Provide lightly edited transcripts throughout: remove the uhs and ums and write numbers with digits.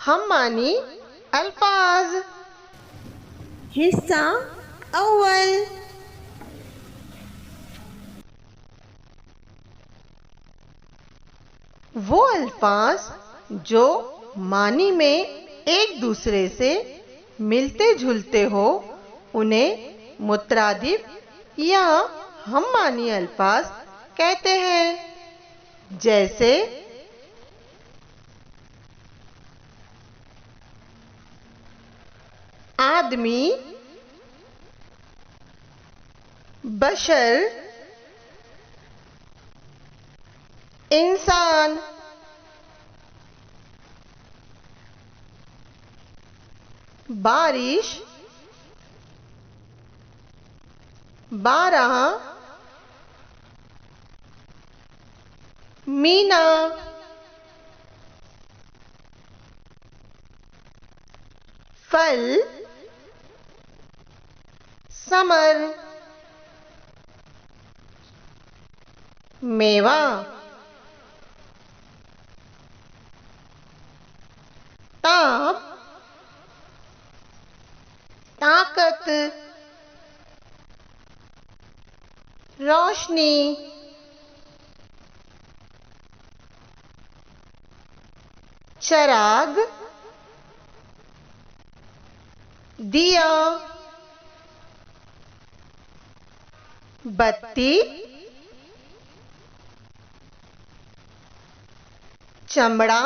हम मानी अल्फाज। हिस्सा अव्वल। वो अल्फाज जो मानी में एक दूसरे से मिलते जुलते हो उन्हें मुतरादिफ या हम मानी अल्फाज कहते हैं। जैसे आदमी, बशर, इंसान। बारिश, बारह, मीना। फल, समर, मेवा। ताप, ताकत, रोशनी। चराग, दिया, बत्ती, चमड़ा,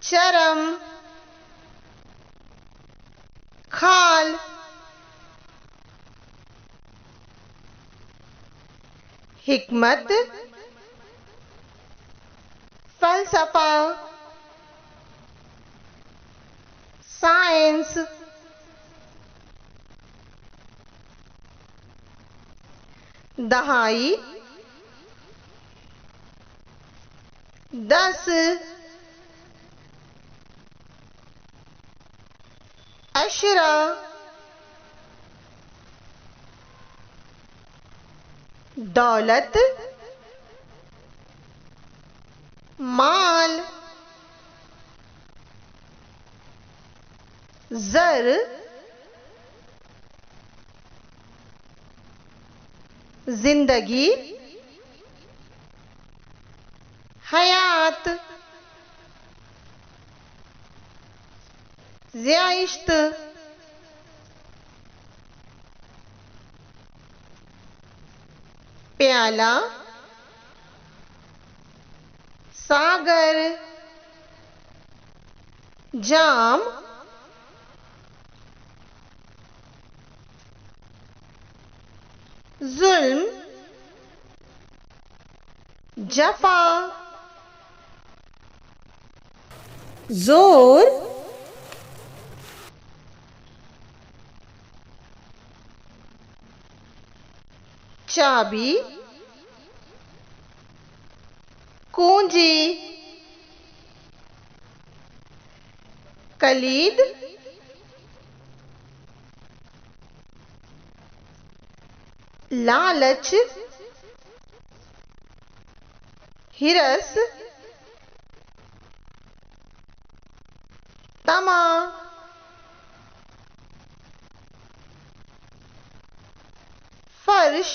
चरम, खाल। हिकमत, फलसफा, साइंस। दहाई, 10, अशरा, दौलत, माल, जर, जिंदगी, हयात, ज़ियाइश्त। प्याला, सागर, जाम, जुल्म, जफा। जोर, चाबी, कुंजी, कलीद, लालच, हिरस, तमा। फर्श,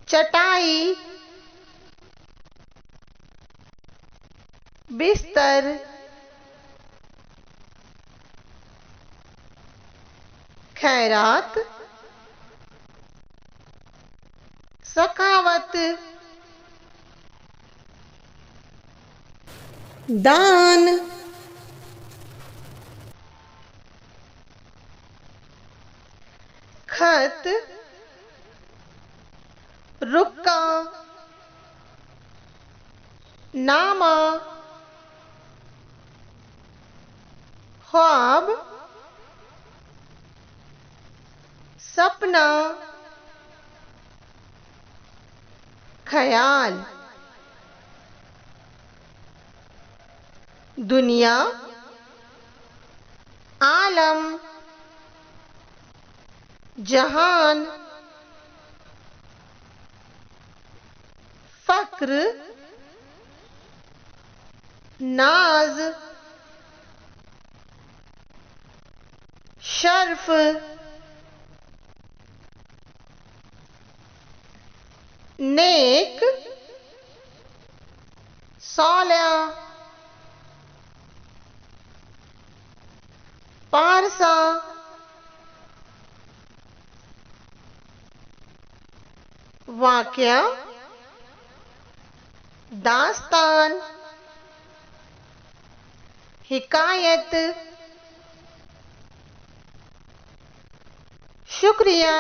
चटाई, बिस्तर। खैरात, सखावत। दान, खत, रुक्का, नामा, ख्वाब, सपना, ख्याल। दुनिया, आलम, जहान। फक्र, नाज, शर्फ, नेक, सालिया, पारसा, वाक्या, दास्तान, हिकायत, शुक्रिया।